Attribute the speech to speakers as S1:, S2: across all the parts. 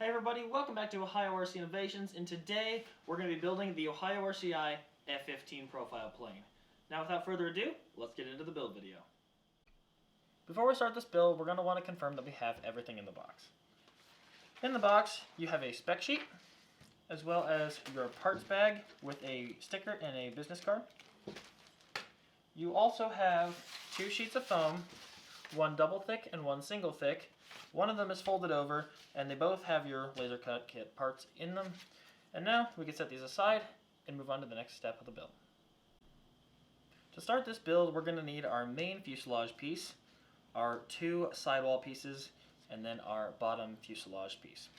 S1: Hey everybody, welcome back to Ohio RC Innovations, and today we're going to be building the Ohio RCI F-15 profile plane. Now without further ado, let's get into the build video. Before we start this build, we're going to want to confirm that we have everything in the box. In the box, you have a spec sheet, as well as your parts bag with a sticker and a business card. You also have two sheets of foam, one double thick and one single thick. One of them is folded over, and they both have your laser cut kit parts in them. And now we can set these aside and move on to the next step of the build. To start this build, we're going to need our main fuselage piece, our two sidewall pieces, and then our bottom fuselage piece.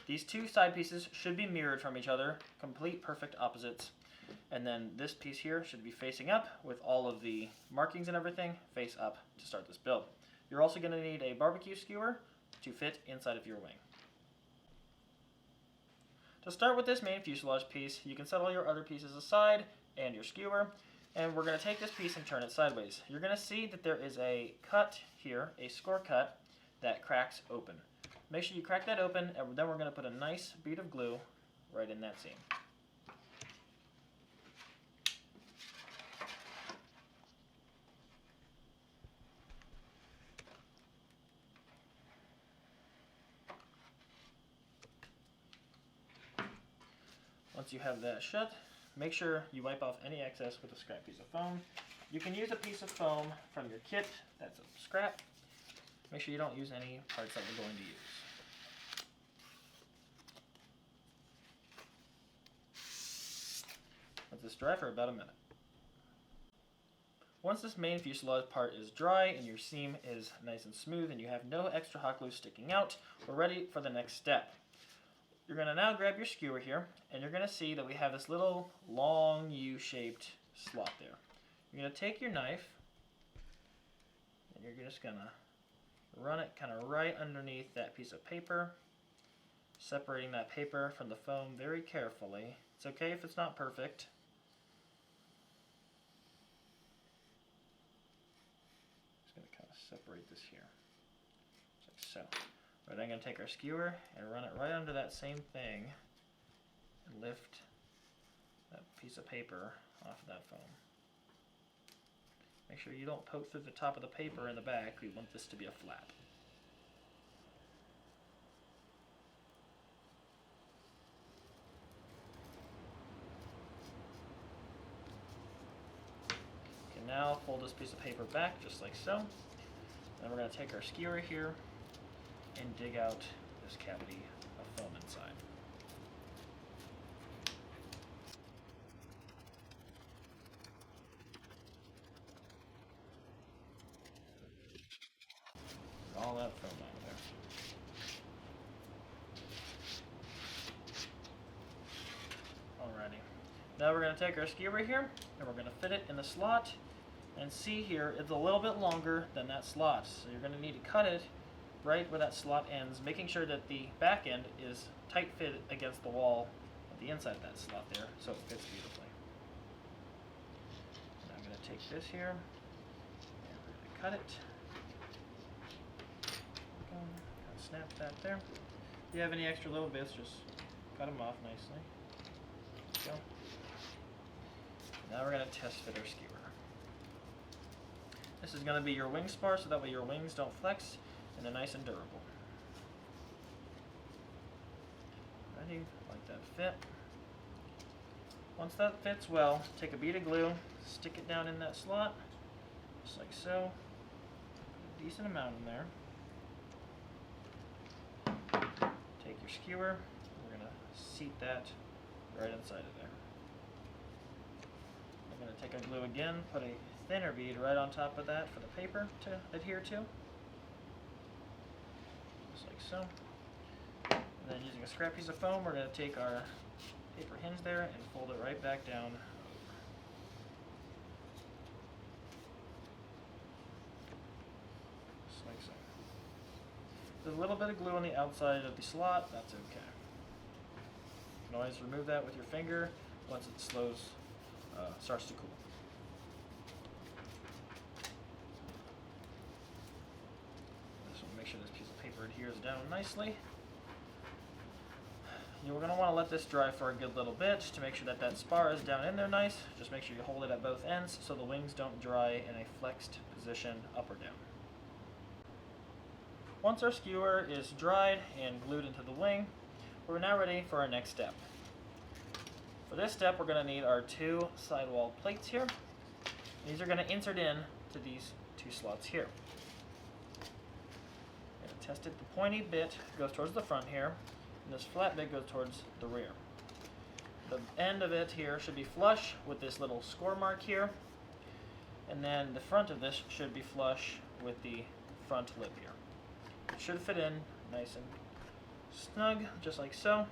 S1: These two side pieces should be mirrored from each other, complete perfect opposites. And then this piece here should be facing up with all of the markings and everything face up to start this build. You're also going to need a barbecue skewer to fit inside of your wing. To start with this main fuselage piece, you can set all your other pieces aside and your skewer, and we're going to take this piece and turn it sideways. You're going to see that there is a cut here, a score cut, that cracks open. Make sure you crack that open, and then we're going to put a nice bead of glue right in that seam. Once you have that shut, make sure you wipe off any excess with a scrap piece of foam. You can use a piece of foam from your kit that's a scrap. Make sure you don't use any parts that we're going to use. Let this dry for about a minute. Once this main fuselage part is dry and your seam is nice and smooth and you have no extra hot glue sticking out, we're ready for the next step. You're going to now grab your skewer here, and you're going to see that we have this little long U-shaped slot there. You're going to take your knife, and you're just going to run it kind of right underneath that piece of paper, separating that paper from the foam very carefully. It's okay if it's not perfect. Just going to kind of separate this here, just like so. We're then going to take our skewer and run it right under that same thing and lift that piece of paper off of that foam. Make sure you don't poke through the top of the paper in the back. We want this to be a flap. You can now fold this piece of paper back just like so. Then we're going to take our skewer here and dig out this cavity of foam inside. All that foam out of there. Alrighty. Now we're going to take our skewer here and we're going to fit it in the slot, and see here it's a little bit longer than that slot, so you're going to need to cut it right where that slot ends, making sure that the back end is tight fit against the wall at the inside of that slot there, so it fits beautifully. Now I'm going to take this here, and we're going to cut it. Snap that there. If you have any extra little bits, just cut them off nicely. There we go. Now we're going to test fit our skewer. This is going to be your wing spar, so that way your wings don't flex and they're nice and durable. Ready? Like that fit. Once that fits well, take a bead of glue, stick it down in that slot, just like so. Put a decent amount in there. Take your skewer, we're going to seat that right inside of there. I'm going to take our glue again, put a thinner bead right on top of that for the paper to adhere to. Just like so. And then using a scrap piece of foam, we're going to take our paper hinge there and fold it right back down. Just like so. There's a little bit of glue on the outside of the slot, that's okay. You can always remove that with your finger once it starts to cool. Just want to make sure this piece of paper adheres down nicely. We're going to want to let this dry for a good little bit to make sure that that spar is down in there nice. Just make sure you hold it at both ends so the wings don't dry in a flexed position up or down. Once our skewer is dried and glued into the wing, we're now ready for our next step. For this step, we're going to need our 2 sidewall plates here. These are going to insert in to these 2 slots here. I'm going to test it. The pointy bit goes towards the front here, and this flat bit goes towards the rear. The end of it here should be flush with this little score mark here, and then the front of this should be flush with the front lip here. It should fit in nice and snug, just like so.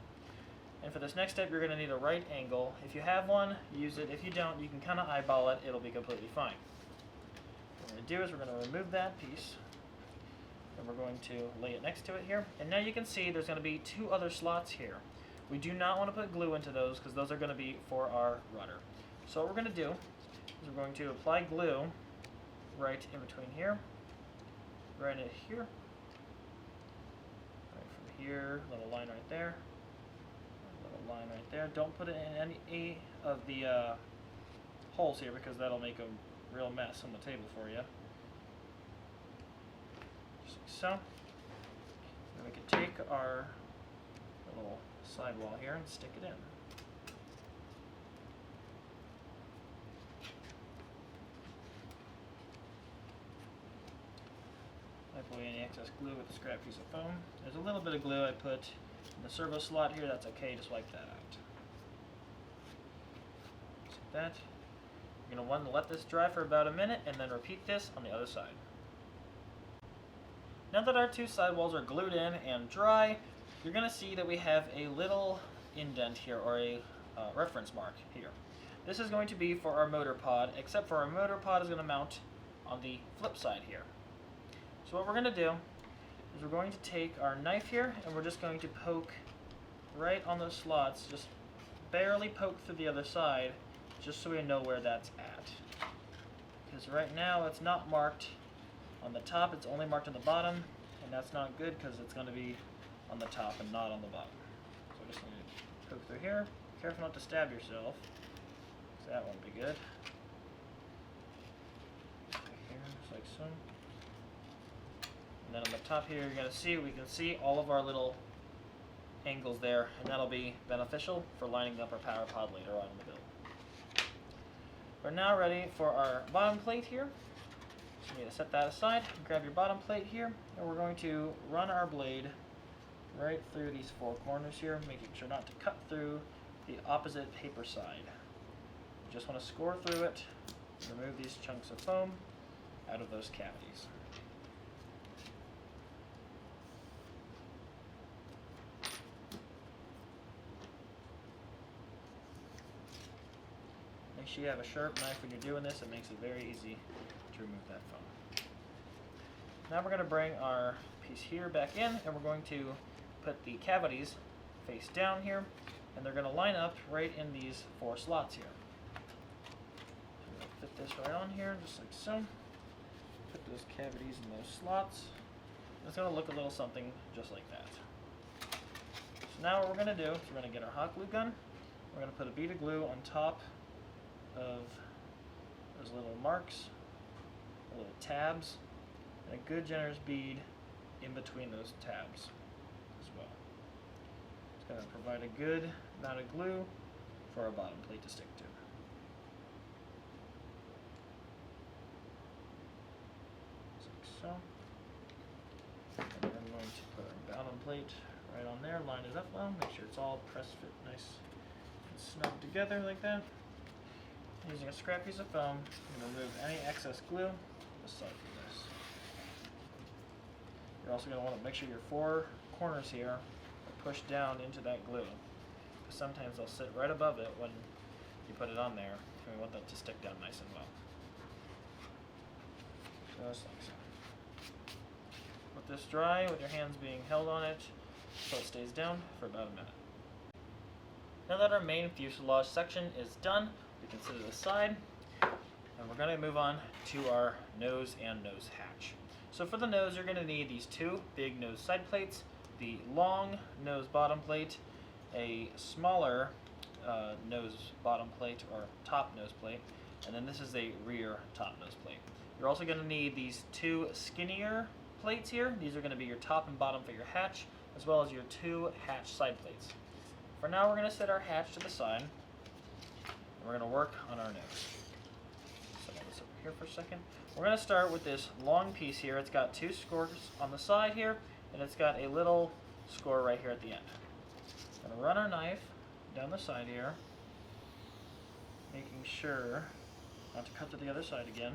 S1: And for this next step, you're going to need a right angle. If you have one, use it. If you don't, you can kind of eyeball it. It'll be completely fine. What we're going to do is we're going to remove that piece, and we're going to lay it next to it here. And now you can see there's going to be 2 other slots here. We do not want to put glue into those because those are going to be for our rudder. So what we're going to do is we're going to apply glue right in between here, right in here, right from here, little line right there, little line right there. Don't put it in any of the holes here because that'll make a real mess on the table for you. Just like so. Then we can take our little sidewall here and stick it in. Wipe away any excess glue with a scrap piece of foam. There's a little bit of glue I put in the servo slot here. That's okay, just wipe that out. Just like that. You're going to want to let this dry for about a minute and then repeat this on the other side. Now that our 2 sidewalls are glued in and dry, you're going to see that we have a little indent here, or a reference mark here. This is going to be for our motor pod, except for our motor pod is going to mount on the flip side here. So what we're going to do is we're going to take our knife here and we're just going to poke right on those slots, just barely poke through the other side, just so we know where that's at. Because right now it's not marked on the top, it's only marked on the bottom, and that's not good because it's going to be on the top and not on the bottom. So we're just going to poke through here. Careful not to stab yourself, because that won't be good. Here, just like so. And then on the top here, you're going to see, we can see all of our little angles there, and that'll be beneficial for lining up our power pod later on in the build. We're now ready for our bottom plate here. So you need to set that aside, grab your bottom plate here, and we're going to run our blade right through these 4 corners here, making sure not to cut through the opposite paper side. You just want to score through it, remove these chunks of foam out of those cavities. Make sure you have a sharp knife when you're doing this. It makes it very easy to remove that foam. Now we're going to bring our piece here back in, and we're going to put the cavities face down here, and they're going to line up right in these 4 slots here. So we're going to fit this right on here, just like so. Put those cavities in those slots. It's going to look a little something just like that. So now what we're going to do is we're going to get our hot glue gun. We're going to put a bead of glue on top of those little marks, little tabs, and a good generous bead in between those tabs as well. It's going to provide a good amount of glue for our bottom plate to stick to. Just like so. And then I'm going to put our bottom plate right on there, line it up well, make sure it's all press fit nice and snug together like that. Using a scrap piece of foam, I'm going to remove any excess glue aside from this. You're also going to want to make sure your 4 corners here are pushed down into that glue. Because sometimes they'll sit right above it when you put it on there, and we want that to stick down nice and well. Just like so. Let this dry with your hands being held on it so it stays down for about a minute. Now that our main fuselage section is done, we can set it aside, and we're going to move on to our nose and nose hatch. So for the nose, you're going to need these 2 big nose side plates, the long nose bottom plate, a smaller nose bottom plate or top nose plate, and then this is a rear top nose plate. You're also going to need these two skinnier plates here. These are going to be your top and bottom for your hatch, as well as your two hatch side plates. For now, we're going to set our hatch to the side, and we're going to work on our nose. Set this over here for a second. We're going to start with this long piece here. It's got two scores on the side here, and it's got a little score right here at the end. We're going to run our knife down the side here, making sure not to cut to the other side again.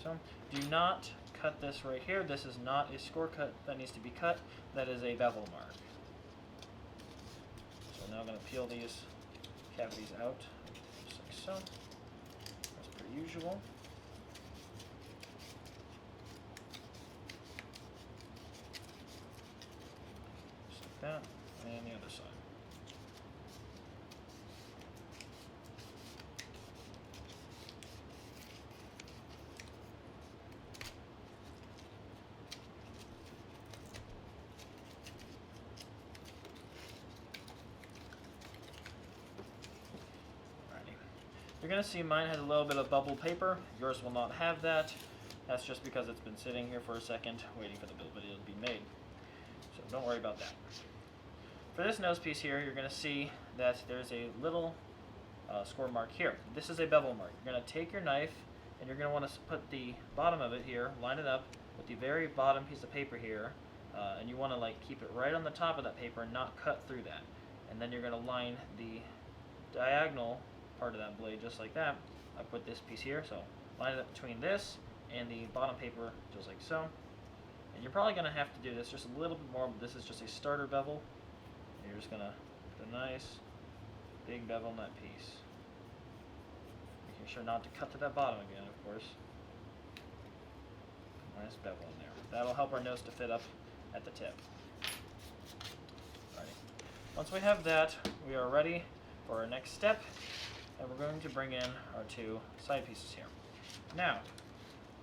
S1: So, do not cut this right here. This is not a score cut that needs to be cut. That is a bevel mark. So now I'm going to peel these cavities out, just like so, as per usual. Just like that, and the other side. You're going to see mine has a little bit of bubble paper. Yours will not have that. That's just because it's been sitting here for a second waiting for the build video to be made. So don't worry about that. For this nose piece here, you're going to see that there's a little score mark here. This is a bevel mark. You're going to take your knife and you're going to want to put the bottom of it here, line it up with the very bottom piece of paper here, and you want to keep it right on the top of that paper and not cut through that. And then you're going to line the diagonal part of that blade just like that up with this piece here. So line it up between this and the bottom paper just like so. And you're probably going to have to do this just a little bit more, but this is just a starter bevel. And you're just going to put a nice big bevel in that piece. Making sure not to cut to that bottom again, of course. Nice bevel in there. That'll help our nose to fit up at the tip. Alrighty. Once we have that, we are ready for our next step. And we're going to bring in our two side pieces here. Now,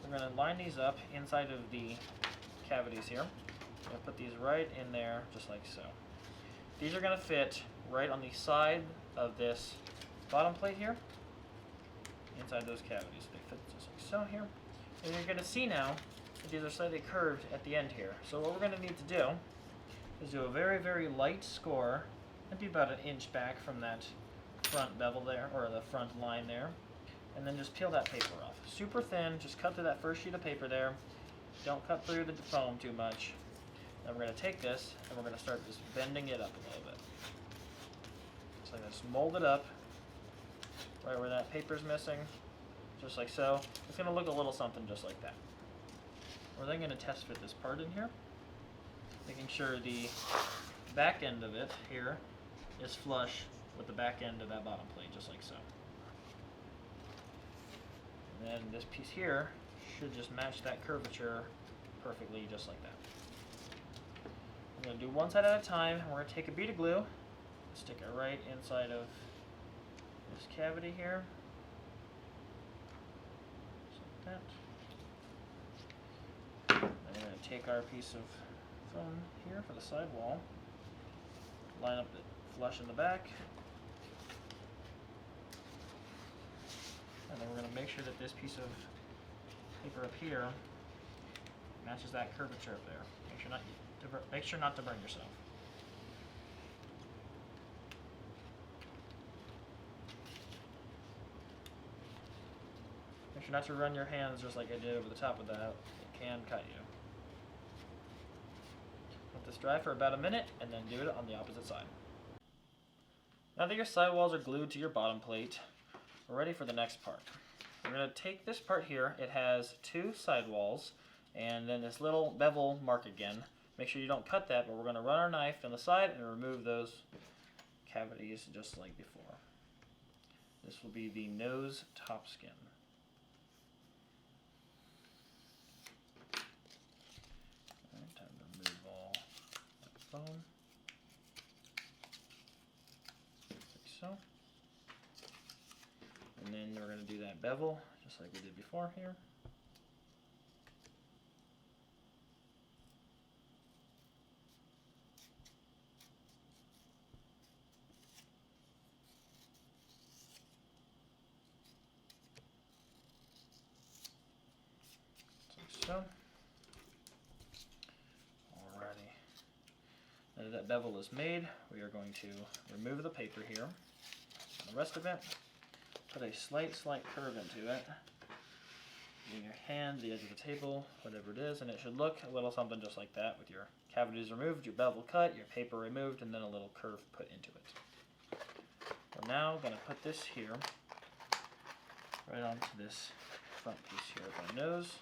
S1: we're going to line these up inside of the cavities here. We're going to put these right in there, just like so. These are going to fit right on the side of this bottom plate here, inside those cavities. They fit just like so here. And you're going to see now that these are slightly curved at the end here. So what we're going to need to do is do a very, very light score, and be about 1 inch back from that front bevel there, or the front line there, and then just peel that paper off. Super thin, just cut through that first sheet of paper there. Don't cut through the foam too much. Then we're going to take this, and we're going to start just bending it up a little bit. Just like this, mold it up, right where that paper's missing, just like so. It's going to look a little something just like that. We're then going to test fit this part in here, making sure the back end of it here is flush with the back end of that bottom plate, just like so. And then this piece here should just match that curvature perfectly, just like that. I'm going to do one side at a time, and we're going to take a bead of glue, stick it right inside of this cavity here, just like that. Then we're going to take our piece of foam here for the side wall, line up the flush in the back, and then we're going to make sure that this piece of paper up here matches that curvature up there. Make sure not to burn yourself. Make sure not to run your hands just like I did over the top of that. It can cut you. Let this dry for about 1 minute, and then do it on the opposite side. Now that your sidewalls are glued to your bottom plate, we're ready for the next part. We're going to take this part here. It has 2 sidewalls and then this little bevel mark again. Make sure you don't cut that, but we're going to run our knife on the side and remove those cavities just like before. This will be the nose top skin. Alright, time to remove all that foam. Like so. And then we're going to do that bevel, just like we did before here. so. Alrighty. Now that bevel is made, we are going to remove the paper here. And the rest of it, put a slight curve into it. Using your hand, the edge of the table, whatever it is, and it should look a little something just like that, with your cavities removed, your bevel cut, your paper removed, and then a little curve put into it. We're now going to put this here, right onto this front piece here of my nose.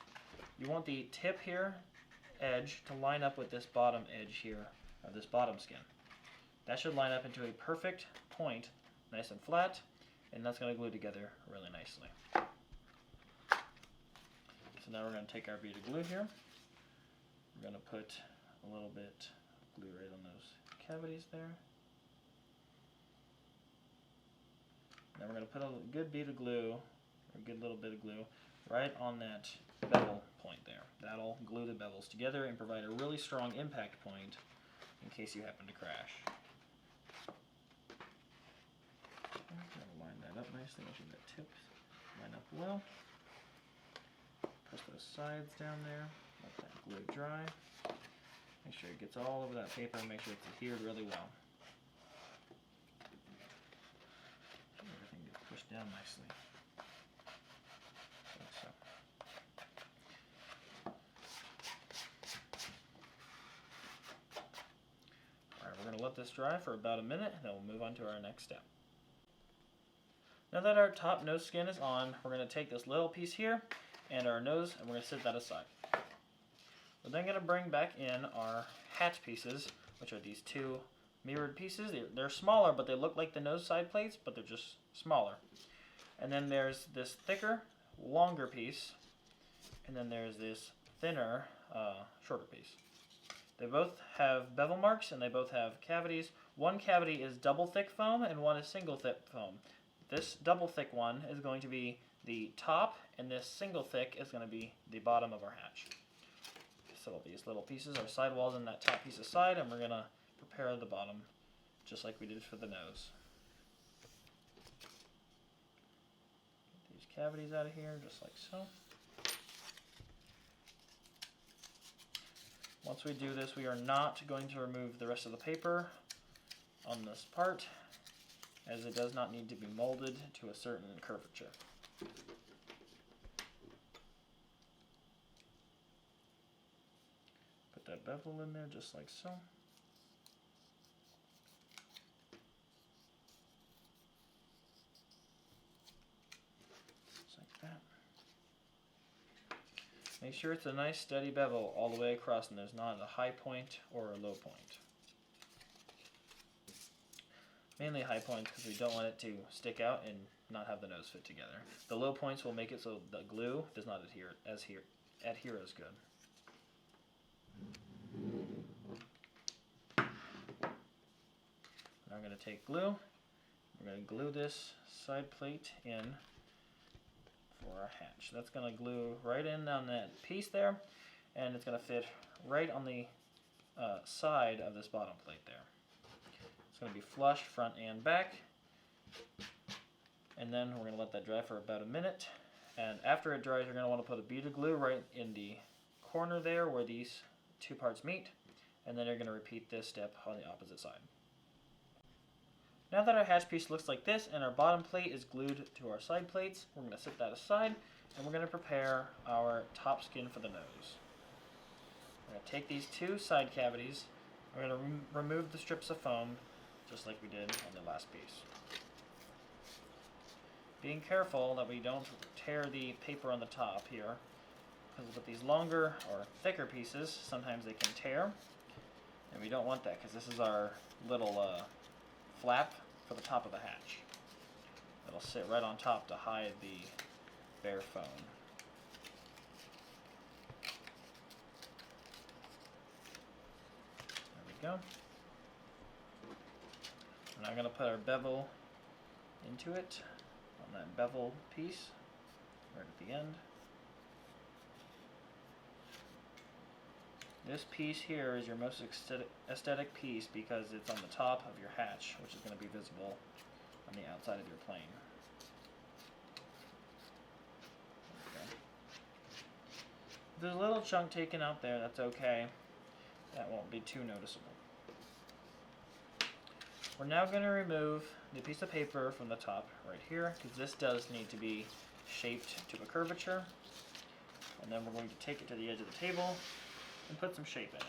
S1: You want the tip here, edge, to line up with this bottom edge here, or this bottom skin. That should line up into a perfect point, nice and flat, and that's going to glue together really nicely. So now we're going to take our bead of glue here. We're going to put a little bit of glue right on those cavities there. Now we're going to put a good bead of glue, or a good little bit of glue, right on that bevel point there. That'll glue the bevels together and provide a really strong impact point in case you happen to crash. I'm going to line that up nicely, make sure that tips line up well. Press those sides down there, let that glue dry. Make sure it gets all over that paper and make sure it's adhered really well. Everything gets pushed down nicely. Like so. Alright, we're going to let this dry for about a minute, and then we'll move on to our next step. Now that our top nose skin is on, we're going to take this little piece here and our nose, and we're going to set that aside. We're then going to bring back in our hatch pieces, which are these two mirrored pieces. They're smaller, but they look like the nose side plates, but they're just smaller. And then there's this thicker, longer piece, and then there's this thinner, shorter piece. They both have bevel marks, and they both have cavities. One cavity is double thick foam, and one is single thick foam. This double thick one is going to be the top, and this single thick is going to be the bottom of our hatch. So these little pieces are sidewalls in that top piece aside, and we're going to prepare the bottom just like we did for the nose. Get these cavities out of here just like so. Once we do this, we are not going to remove the rest of the paper on this part, as it does not need to be molded to a certain curvature. Put that bevel in there just like so. Just like that. Make sure it's a nice steady bevel all the way across and there's not a high point or a low point. Mainly high points because we don't want it to stick out and not have the nose fit together. The low points will make it so the glue does not adhere as good. Now I'm going to take glue. We're going to glue this side plate in for our hatch. That's going to glue right in on that piece there, and it's going to fit right on the side of this bottom plate there. It's going to be flush front and back, and then we're going to let that dry for about a minute. And after it dries, you're going to want to put a bead of glue right in the corner there where these two parts meet, and then you're going to repeat this step on the opposite side. Now that our hatch piece looks like this and our bottom plate is glued to our side plates, we're going to set that aside and we're going to prepare our top skin for the nose. We're going to take these two side cavities, we're going to remove the strips of foam just like we did on the last piece. Being careful that we don't tear the paper on the top here, because with these longer or thicker pieces, sometimes they can tear, and we don't want that because this is our little flap for the top of the hatch. It'll sit right on top to hide the bare foam. There we go. And I'm going to put our bevel into it on that bevel piece right at the end. This piece here is your most aesthetic piece because it's on the top of your hatch, which is going to be visible on the outside of your plane. there's a little chunk taken out there, that's okay. That won't be too noticeable. We're now going to remove the piece of paper from the top right here, because this does need to be shaped to a curvature. And then we're going to take it to the edge of the table and put some shape in it.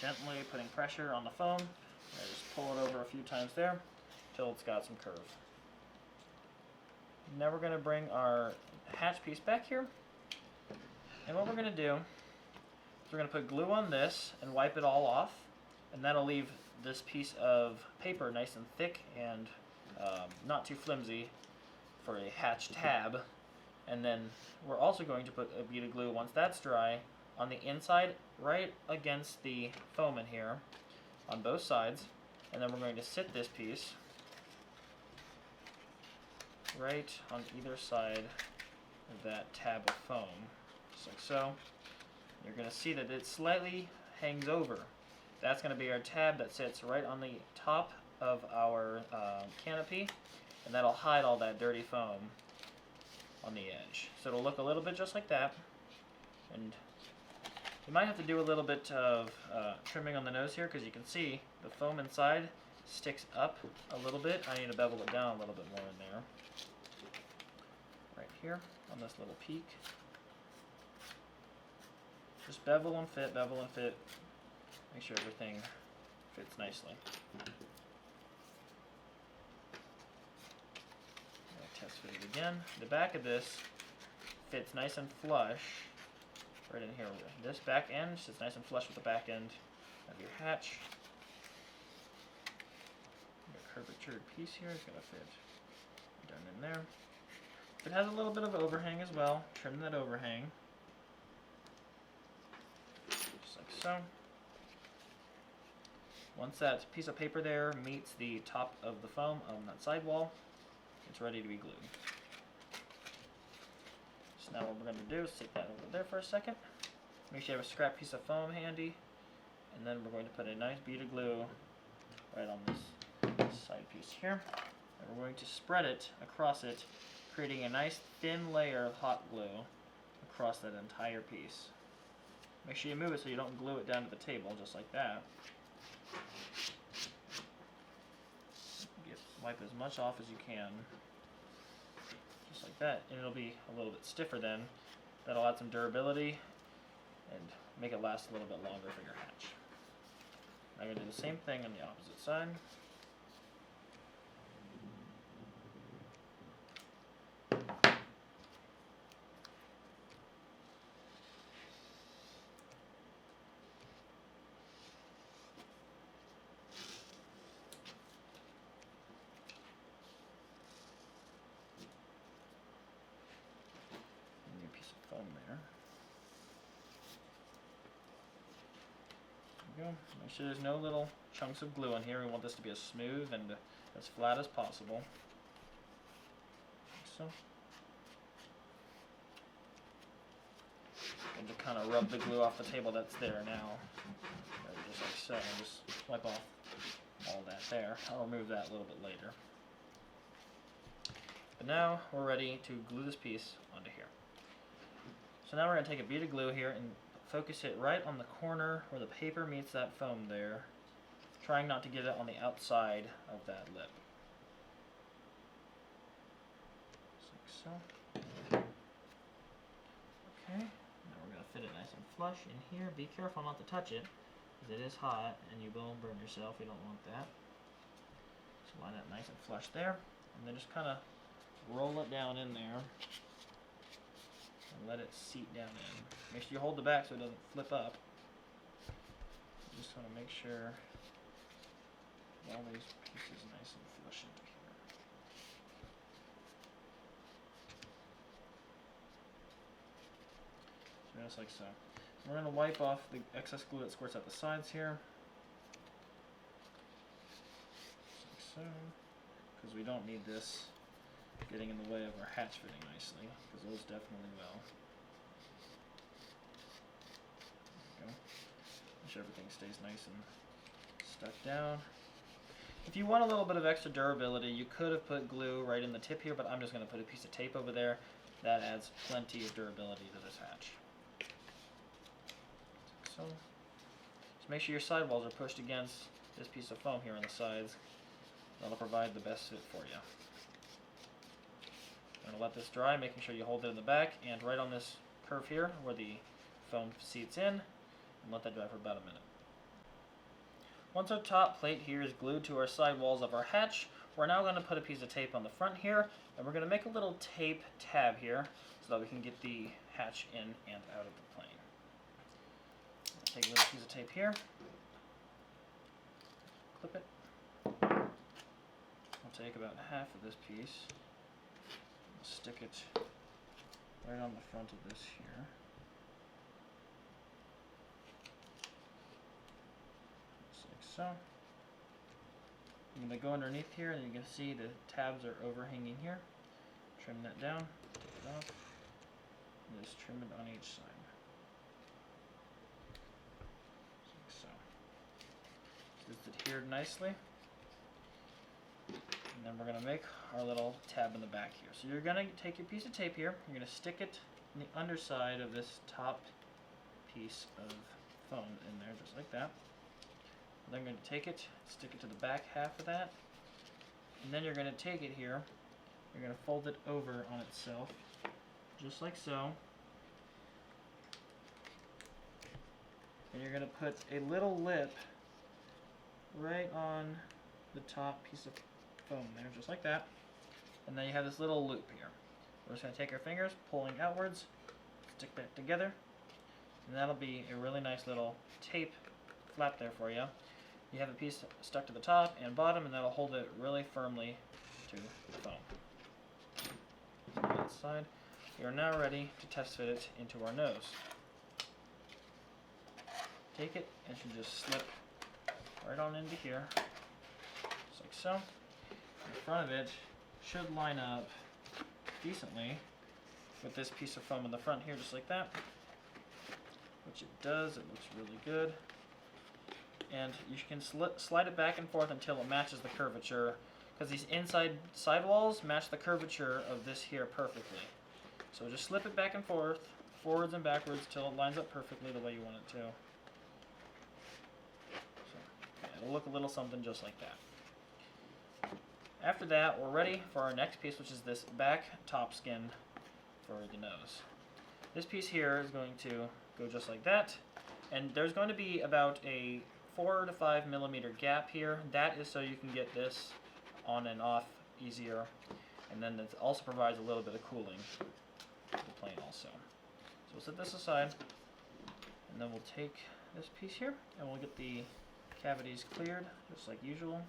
S1: Gently putting pressure on the foam. And just pull it over a few times there until it's got some curve. Now we're going to bring our hatch piece back here. And what we're going to do is we're going to put glue on this and wipe it all off. And that'll leave this piece of paper nice and thick and not too flimsy for a hatch tab. And then we're also going to put a bead of glue, once that's dry, on the inside right against the foam in here on both sides. And then we're going to sit this piece right on either side of that tab of foam, just like so. You're going to see that it slightly hangs over. That's going to be our tab that sits right on the top of our canopy, and that'll hide all that dirty foam on the edge. So it'll look a little bit just like that, and you might have to do a little bit of trimming on the nose here, because you can see the foam inside sticks up a little bit. I need to bevel it down a little bit more in there. Right here on this little peak. Just bevel and fit, bevel and fit. Make sure everything fits nicely. Test fit it again. The back of this fits nice and flush right in here. This back end sits nice and flush with the back end of your hatch. Your curvatured piece here is going to fit down in there. If it has a little bit of overhang as well, trim that overhang. Just like so. Once that piece of paper there meets the top of the foam on that sidewall, it's ready to be glued. So now what we're going to do is take that over there for a second. Make sure you have a scrap piece of foam handy. And then we're going to put a nice bead of glue right on this side piece here. And we're going to spread it across it, creating a nice thin layer of hot glue across that entire piece. Make sure you move it so you don't glue it down to the table, just like that. Wipe as much off as you can, just like that, and it'll be a little bit stiffer then. That'll add some durability and make it last a little bit longer for your hatch. I'm going to do the same thing on the opposite side. There. There we go. Make sure there's no little chunks of glue in here. We want this to be as smooth and as flat as possible. Like so. And to kind of rub the glue off the table that's there now. Just like so. Just wipe off all that there. I'll remove that a little bit later. But now we're ready to glue this piece onto here. So now we're going to take a bead of glue here and focus it right on the corner where the paper meets that foam there, trying not to get it on the outside of that lip. Just like so. Okay, now we're going to fit it nice and flush in here. Be careful not to touch it, because it is hot and you will burn yourself. We don't want that. So line that nice and flush there, and then just kind of roll it down in there. And let it seat down in. Make sure you hold the back so it doesn't flip up. You just want to make sure all these pieces nice and flush into here. So just like so. We're going to wipe off the excess glue that squirts out the sides here. Just like so. Because we don't need this getting in the way of our hatch fitting nicely, because those definitely will. There we go. Make sure everything stays nice and stuck down. If you want a little bit of extra durability, you could have put glue right in the tip here, but I'm just going to put a piece of tape over there. That adds plenty of durability to this hatch. so. Just make sure your sidewalls are pushed against this piece of foam here on the sides. That'll provide the best fit for you. I'm going to let this dry, making sure you hold it in the back and right on this curve here where the foam seats in, and let that dry for about a minute. Once our top plate here is glued to our sidewalls of our hatch, we're now going to put a piece of tape on the front here, and we're going to make a little tape tab here so that we can get the hatch in and out of the plane. Take a little piece of tape here, clip it. I'll take about half of this piece, stick it right on the front of this here. Just like so. I'm going to go underneath here and you can see the tabs are overhanging here. Trim that down, take it off, and just trim it on each side. Just like so. It's adhered nicely. And then we're going to make our little tab in the back here. So you're going to take your piece of tape here, you're going to stick it in the underside of this top piece of foam in there, just like that. And then I'm going to take it, stick it to the back half of that, and then you're going to take it here, you're going to fold it over on itself, just like so. And you're going to put a little lip right on the top piece of foam there, just like that. And then you have this little loop here. We're just going to take our fingers, pulling outwards, stick that together, and that'll be a really nice little tape flap there for you. You have a piece stuck to the top and bottom, and that'll hold it really firmly to the foam. On that side, we are now ready to test fit it into our nose. Take it and you just slip right on into here, just like so. The front of it should line up decently with this piece of foam in the front here, just like that. Which it does, it looks really good. And you can slide it back and forth until it matches the curvature, because these inside sidewalls match the curvature of this here perfectly. So just slip it back and forth, forwards and backwards, till it lines up perfectly the way you want it to. So, yeah, it'll look a little something just like that. After that, we're ready for our next piece, which is this back top skin for the nose. This piece here is going to go just like that, and there's going to be about a 4 to 5 millimeter gap here. That is so you can get this on and off easier, and then it also provides a little bit of cooling to the plane also. So we'll set this aside, and then we'll take this piece here, and we'll get the cavities cleared, just like usual.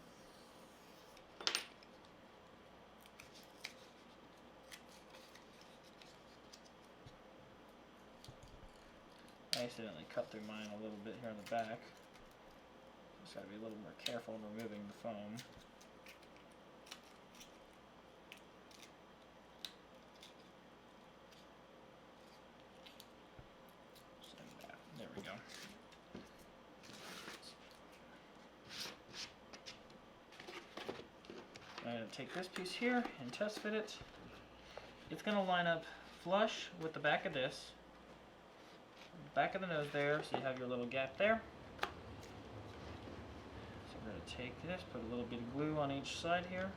S1: I accidentally cut through mine a little bit here on the back. Just gotta be a little more careful removing the foam. Just like that. There we go. I'm gonna take this piece here and test fit it. It's gonna line up flush with the back of this. Back of the nose there, so you have your little gap there. So we're going to take this, put a little bit of glue on each side here.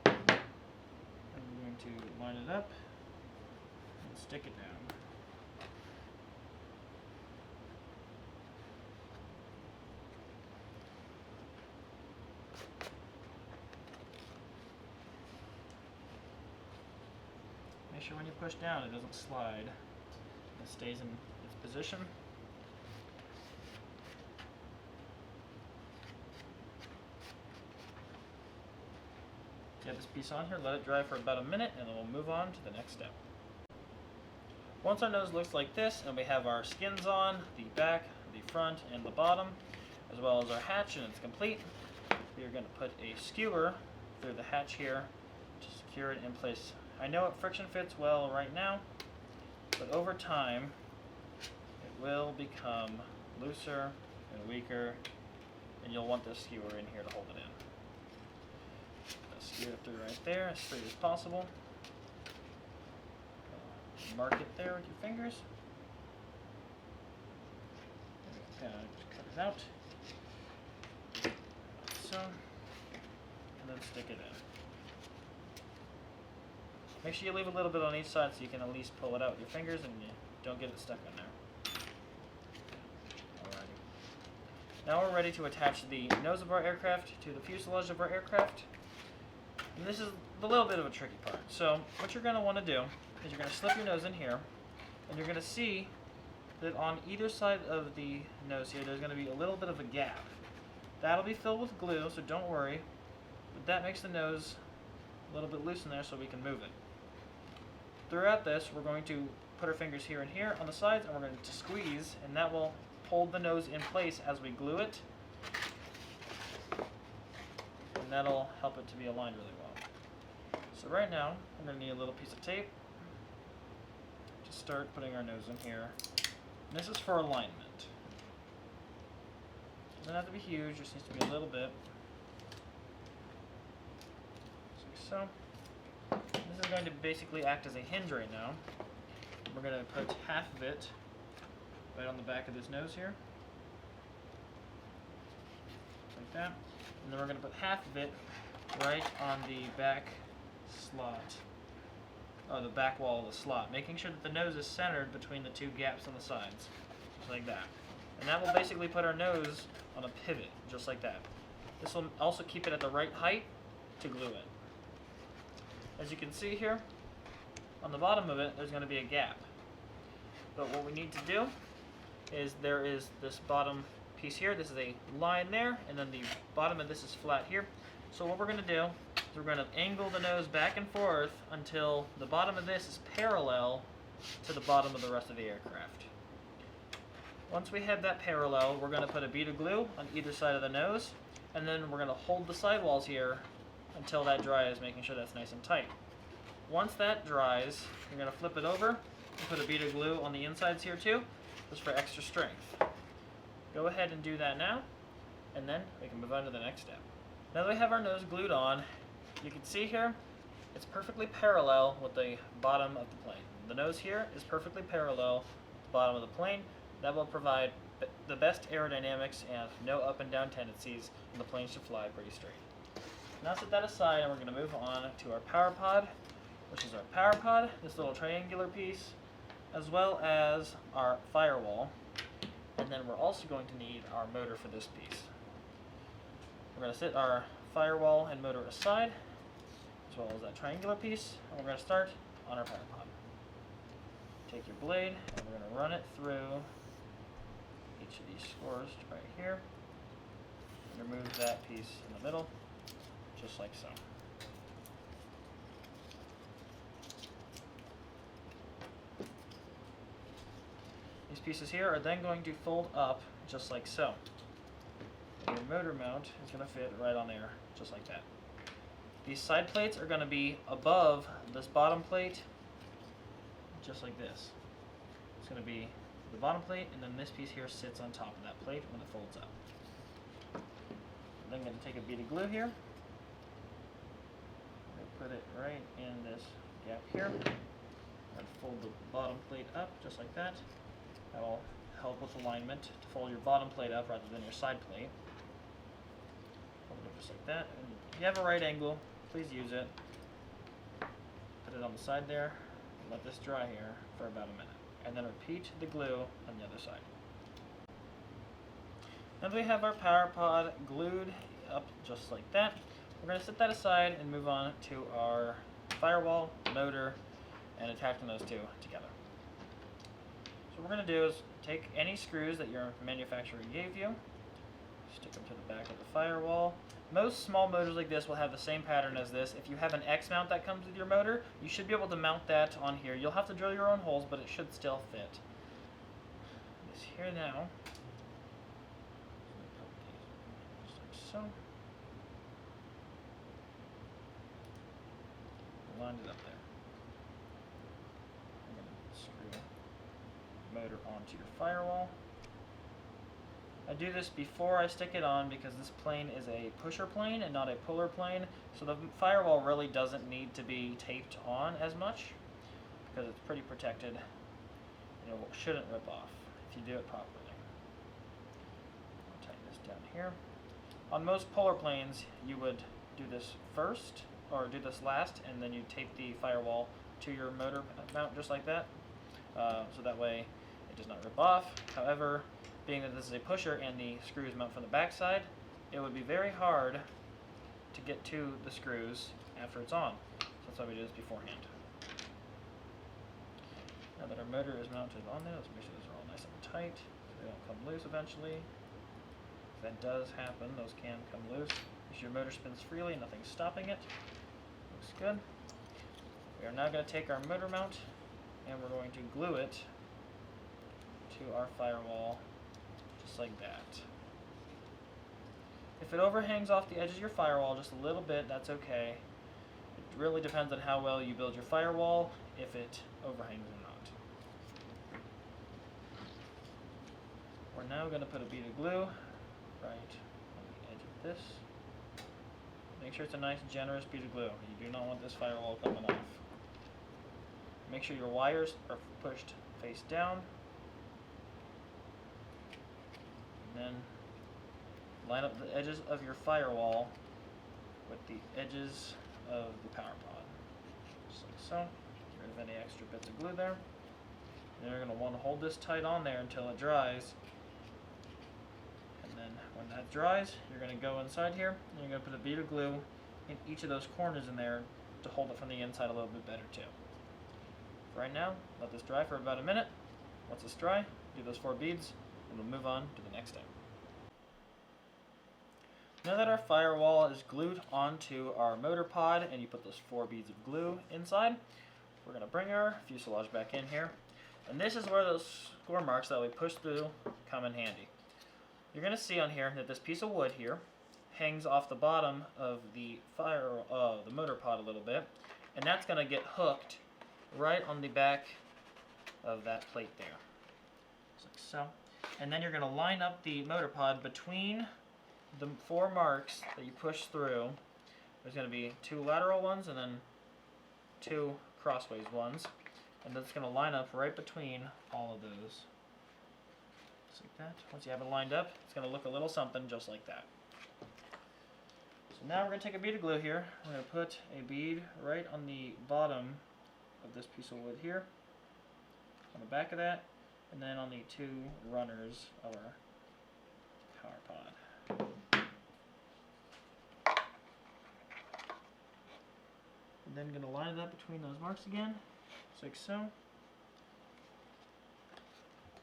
S1: And we're going to line it up and stick it down. Make sure when you push down it doesn't slide. It stays in its position. Get this piece on here, let it dry for about a minute, and then we'll move on to the next step. Once our nose looks like this, and we have our skins on, the back, the front, and the bottom, as well as our hatch, and it's complete, we are going to put a skewer through the hatch here to secure it in place. I know it friction fits well right now, but over time it will become looser and weaker, and you'll want this skewer in here to hold it in. Skewer it through right there as straight as possible. mark it there with your fingers. Kind of cut it out. So, and then stick it in. Make sure you leave a little bit on each side so you can at least pull it out with your fingers and you don't get it stuck in there. Alrighty. Now we're ready to attach the nose of our aircraft to the fuselage of our aircraft. And this is a little bit of a tricky part. So what you're going to want to do is you're going to slip your nose in here, and you're going to see that on either side of the nose here there's going to be a little bit of a gap. That'll be filled with glue, so don't worry. But that makes the nose a little bit loose in there so we can move it. Throughout this, we're going to put our fingers here and here on the sides, and we're going to squeeze, and that will hold the nose in place as we glue it. And that'll help it to be aligned really well. So right now, we're going to need a little piece of tape to start putting our nose in here. And this is for alignment. Doesn't have to be huge, just needs to be a little bit. Like so. This is going to basically act as a hinge right now. We're going to put half of it right on the back of this nose here. Like that. And then we're going to put half of it right on the back slot. Oh, the back wall of the slot. Making sure that the nose is centered between the two gaps on the sides. Just like that. And that will basically put our nose on a pivot, just like that. This will also keep it at the right height to glue it. As you can see here, on the bottom of it, there's going to be a gap. But what we need to do is there is this bottom piece here. This is a line there, and then the bottom of this is flat here. So what we're going to do is we're going to angle the nose back and forth until the bottom of this is parallel to the bottom of the rest of the aircraft. Once we have that parallel, we're going to put a bead of glue on either side of the nose, and then we're going to hold the sidewalls here until that dries, making sure that's nice and tight. Once that dries, you're going to flip it over and put a bead of glue on the insides here too, just for extra strength. Go ahead and do that now, and then we can move on to the next step. Now that we have our nose glued on, you can see here, it's perfectly parallel with the bottom of the plane. The nose here is perfectly parallel with the bottom of the plane. That will provide the best aerodynamics and no up and down tendencies, and the plane should fly pretty straight. Now set that aside, and we're going to move on to our power pod, which is our power pod, this little triangular piece, as well as our firewall. And then we're also going to need our motor for this piece. We're going to set our firewall and motor aside, as well as that triangular piece, and we're going to start on our power pod. Take your blade, and we're going to run it through each of these scores right here, and remove that piece in the middle, just like so. These pieces here are then going to fold up just like so. Your motor mount is going to fit right on there, just like that. These side plates are going to be above this bottom plate, just like this. It's going to be the bottom plate, and then this piece here sits on top of that plate when it folds up. Then I'm going to take a bead of glue here. Put it right in this gap here. And fold the bottom plate up just like that. That will help with alignment to fold your bottom plate up rather than your side plate. Fold it up just like that. And if you have a right angle, please use it. Put it on the side there. And let this dry here for about a minute. And then repeat the glue on the other side. Now that we have our power pod glued up just like that, we're going to set that aside and move on to our firewall, motor, and attaching those two together. So what we're going to do is take any screws that your manufacturer gave you, stick them to the back of the firewall. Most small motors like this will have the same pattern as this. If you have an X mount that comes with your motor, you should be able to mount that on here. You'll have to drill your own holes, but it should still fit. This here now. Just like so. Lined it up there. I'm going to screw the motor onto your firewall. I do this before I stick it on because this plane is a pusher plane and not a puller plane, so the firewall really doesn't need to be taped on as much. because it's pretty protected. It shouldn't rip off if you do it properly. I'll tighten this down here. On most polar planes, you would do this first, or do this last, and then you tape the firewall to your motor mount just like that, so that way it does not rip off. However, being that this is a pusher and the screws mount from the back side, it would be very hard to get to the screws after it's on. So that's why we do this beforehand. Now that our motor is mounted on there, let's make sure those are all nice and tight so they don't come loose eventually. If that does happen, those can come loose. If your motor spins freely, nothing's stopping it. Looks good. We are now going to take our motor mount and we're going to glue it to our firewall just like that. If it overhangs off the edge of your firewall just a little bit, that's okay. It really depends on how well you build your firewall, if it overhangs or not. We're now going to put a bead of glue right on the edge of this. Make sure it's a nice generous bead of glue. You do not want this firewall coming off. Make sure your wires are pushed face down. And then line up the edges of your firewall with the edges of the power pod. Just like so. Get rid of any extra bits of glue there. And you're going to want to hold this tight on there until it dries. And then when that dries, you're going to go inside here and you're going to put a bead of glue in each of those corners in there to hold it from the inside a little bit better too. For right now, let this dry for about a minute. Once it's dry, do those 4 beads and we'll move on to the next step. Now that our firewall is glued onto our motor pod and you put those 4 beads of glue inside, we're going to bring our fuselage back in here. And this is where those score marks that we pushed through come in handy. You're going to see on here that this piece of wood here hangs off the bottom of the motor pod a little bit, and that's going to get hooked right on the back of that plate there. Just like so. And then you're going to line up the motor pod between the 4 marks that you push through. There's going to be 2 lateral ones and then 2 crossways ones. And that's going to line up right between all of those. Just like that. Once you have it lined up, it's going to look a little something just like that. So now we're going to take a bead of glue here. We're going to put a bead right on the bottom of this piece of wood here, on the back of that, and then on the 2 runners of our power pod. And then going to line it up between those marks again, just like so. I'm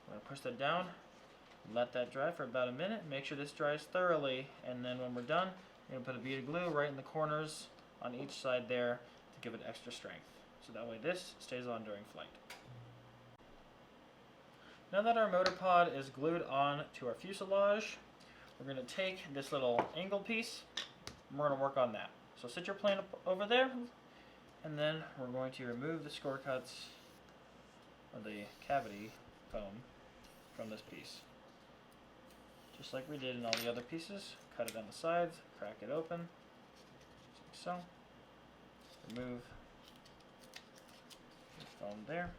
S1: going to push that down, let that dry for about a minute, make sure this dries thoroughly, and then when we're done, we're going to put a bead of glue right in the corners on each side there to give it extra strength. So that way this stays on during flight. Now that our motor pod is glued on to our fuselage, we're going to take this little angle piece and we're going to work on that. So sit your plane up over there, and then we're going to remove the score cuts or the cavity foam from this piece. Just like we did in all the other pieces, cut it on the sides, crack it open, just like so. Remove the foam there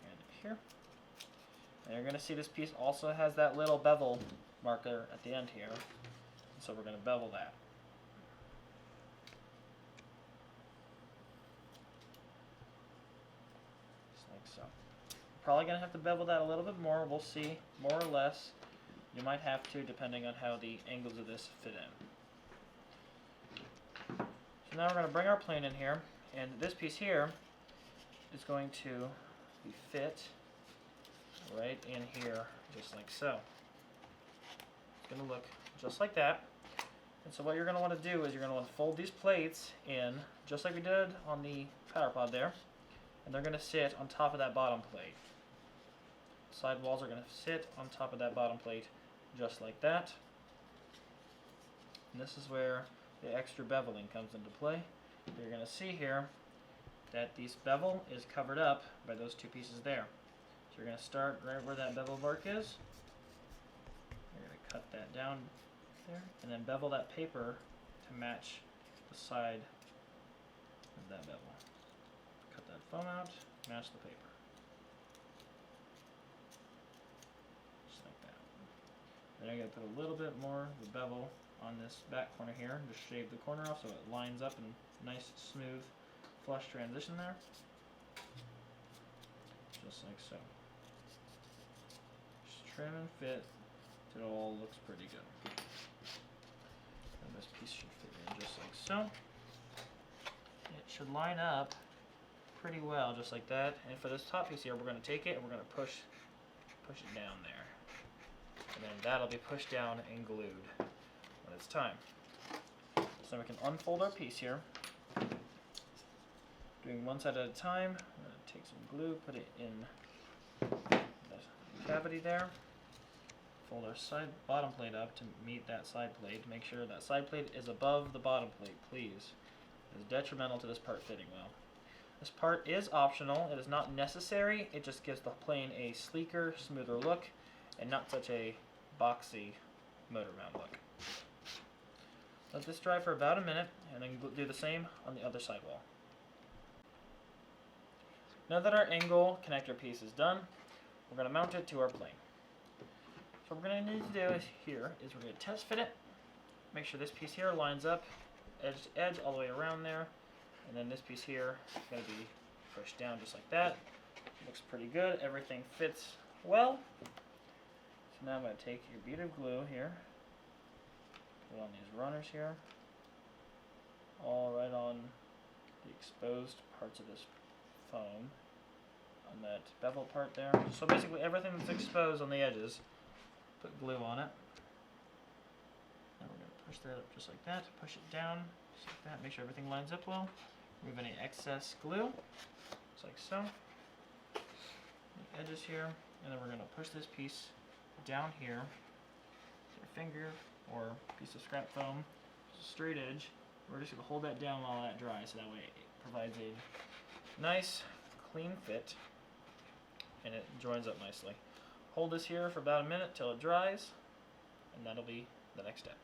S1: and here. And you're going to see this piece also has that little bevel marker at the end here, so we're going to bevel that. Just like so. Probably going to have to bevel that a little bit more. We'll see, more or less. You might have to, depending on how the angles of this fit in. So now we're going to bring our plane in here, and this piece here is going to be fit right in here, just like so. It's going to look just like that. And so what you're going to want to do is you're going to want to fold these plates in, just like we did on the power pod there, and they're going to sit on top of that bottom plate. Side walls are going to sit on top of that bottom plate, just like that. And this is where the extra beveling comes into play. You're going to see here that this bevel is covered up by those 2 pieces there. So you're going to start right where that bevel mark is. You're going to cut that down there, and then bevel that paper to match the side of that bevel. Cut that foam out, match the paper. Just like that. Then I'm going to put a little bit more of the bevel on this back corner here. Just shave the corner off so it lines up and nice, smooth, flush transition there. Just like so. Just trim and fit till it all looks pretty good. And this piece should fit in just like so. It should line up pretty well, just like that. And for this top piece here, we're going to take it and we're going to push it down there. And then that'll be pushed down and glued when it's time. So we can unfold our piece here. Doing one side at a time. I'm going to take some glue, put it in the cavity there. Fold our bottom plate up to meet that side plate. Make sure that side plate is above the bottom plate, please. It's detrimental to this part fitting well. This part is optional. It is not necessary. It just gives the plane a sleeker, smoother look and not such a boxy motor mount look. Let this dry for about a minute and then do the same on the other side wall. Now that our angle connector piece is done, we're going to mount it to our plane. So what we're going to need to do we're going to test fit it. Make sure this piece here lines up edge to edge all the way around there. And then this piece here is going to be pushed down just like that. Looks pretty good. Everything fits well. So now I'm going to take your bead of glue here, put it on these runners here, all right on the exposed parts of this foam, on that bevel part there. So basically everything that's exposed on the edges, put glue on it. Now we're going to push that up just like that, push it down just like that, make sure everything lines up well. Remove any excess glue, just like so. The edges here, and then we're going to push this piece down here with your finger or piece of scrap foam, straight edge. We're just going to hold that down while that dries, so that way it provides a nice, clean fit, and it joins up nicely. Hold this here for about a minute till it dries, and that'll be the next step.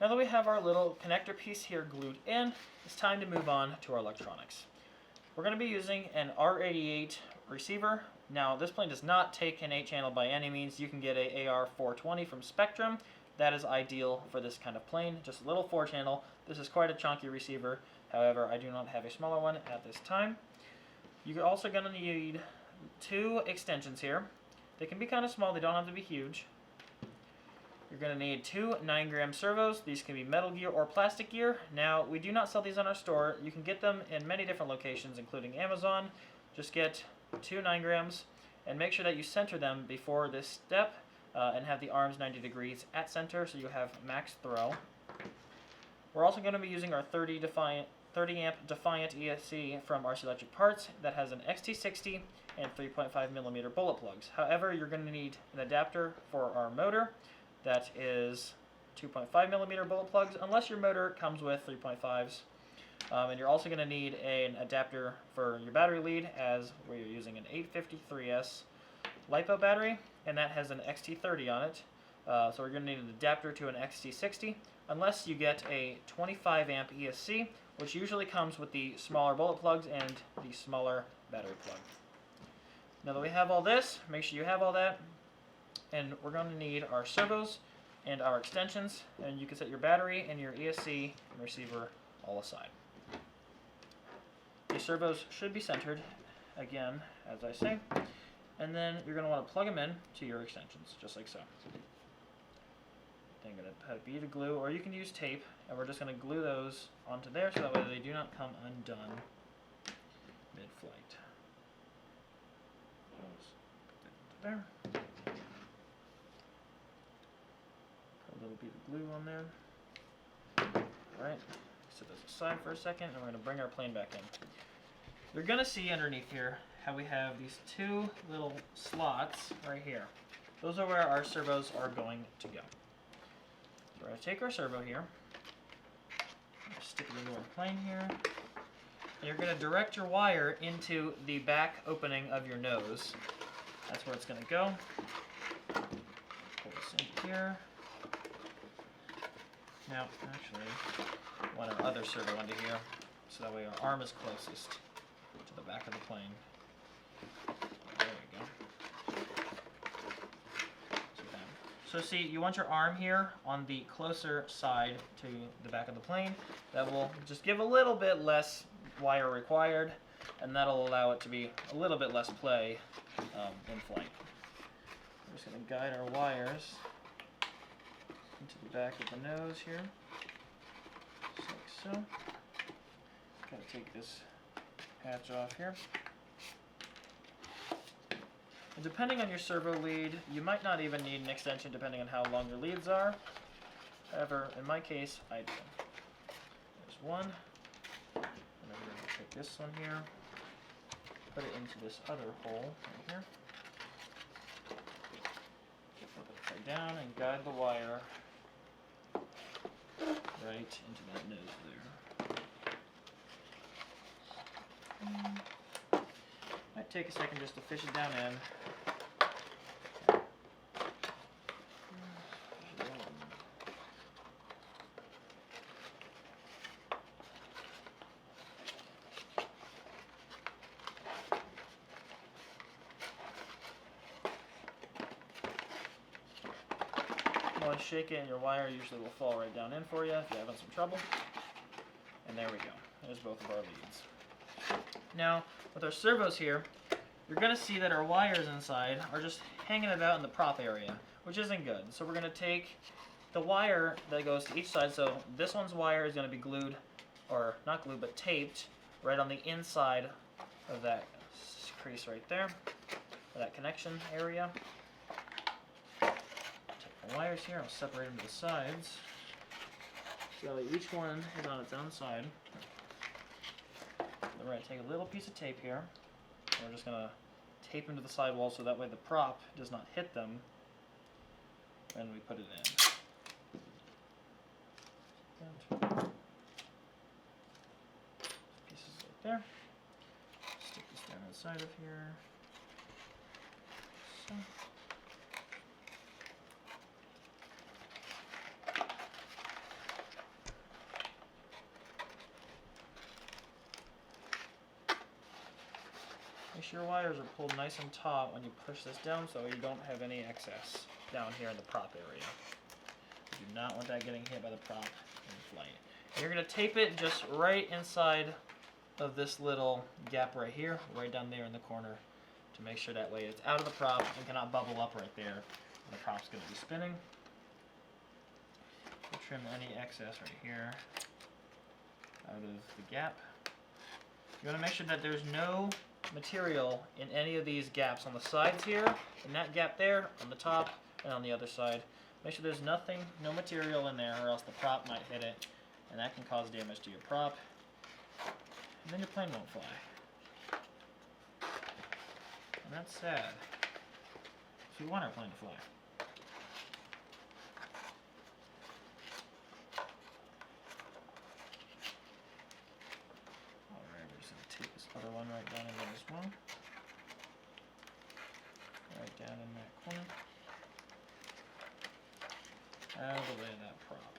S1: Now that we have our little connector piece here glued in, it's time to move on to our electronics. We're going to be using an R88 receiver. Now this plane does not take an 8-channel by any means. You can get a AR420 from Spectrum. That is ideal for this kind of plane, just a little 4-channel. This is quite a chunky receiver. However, I do not have a smaller one at this time. You're also going to need 2 extensions here. They can be kind of small, they don't have to be huge. You're going to need 2 9-gram servos. These can be metal gear or plastic gear. Now, we do not sell these on our store. You can get them in many different locations, including Amazon. Just get 2 9-grams and make sure that you center them before this step and have the arms 90 degrees at center so you have max throw. We're also going to be using our 30 amp Defiant ESC from RCElectricParts that has an XT60 and 3.5mm bullet plugs. However, you're going to need an adapter for our motor that is 2.5mm bullet plugs, unless your motor comes with 3.5s. And you're also going to need an adapter for your battery lead, as we're using an 853S LiPo battery, and that has an XT30 on it. So we're going to need an adapter to an XT60, unless you get a 25 amp ESC, which usually comes with the smaller bullet plugs and the smaller battery plug. Now that we have all this, make sure you have all that. And we're going to need our servos and our extensions, and you can set your battery and your ESC and receiver all aside. The servos should be centered, again, as I say, and then you're going to want to plug them in to your extensions, just like so. Then I'm going to put a bead of glue, or you can use tape, and we're just going to glue those onto there so that way they do not come undone mid-flight. Put that into there. A little bit of glue on there. Alright, set those aside for a second, and we're going to bring our plane back in. You're going to see underneath here how we have these 2 little slots right here. Those are where our servos are going to go. So we're going to take our servo here, stick it into our plane here, and you're going to direct your wire into the back opening of your nose. That's where it's going to go. Pull this in here. Now, actually, I want our other servo into here. so that way our arm is closest to the back of the plane. There we go. So see, you want your arm here on the closer side to the back of the plane. That will just give a little bit less wire required, and that'll allow it to be a little bit less play in flight. We're just going to guide our wires into the back of the nose here, just like so. Got to take this patch off here. And depending on your servo lead, you might not even need an extension depending on how long your leads are. However, in my case, I do. There's one. And I'm going to take this one here, put it into this other hole right here. Flip it upside down and guide the wire right into that nose there. Might take a second just to fish it down in. Once shake it, and your wire usually will fall right down in for you if you're having some trouble. And there we go. There's both of our leads. Now, with our servos here, you're going to see that our wires inside are just hanging about in the prop area, which isn't good. So we're going to take the wire that goes to each side. So this one's wire is going to be glued, or not glued, but taped right on the inside of that crease right there, or that connection area. Take the wires here, I'll separate them to the sides. So each one is on its own side. We're going to take a little piece of tape here. We're just going to tape them to the sidewall so that way the prop does not hit them when we put it in. Pieces right there. Stick this down inside of here. So. Make sure your wires are pulled nice and taut when you push this down so you don't have any excess down here in the prop area. You do not want that getting hit by the prop in flight. And you're going to tape it just right inside of this little gap right here, right down there in the corner, to make sure that way it's out of the prop and cannot bubble up right there. And the prop's going to be spinning. We'll trim any excess right here out of the gap. You want to make sure that there's no material in any of these gaps on the sides here, in that gap there, on the top, and on the other side. Make sure there's nothing, no material in there, or else the prop might hit it, and that can cause damage to your prop, and then your plane won't fly. And that's sad. So we want our plane to fly. Other one right down in there as well. Right down in that corner. Out of the way of that prop.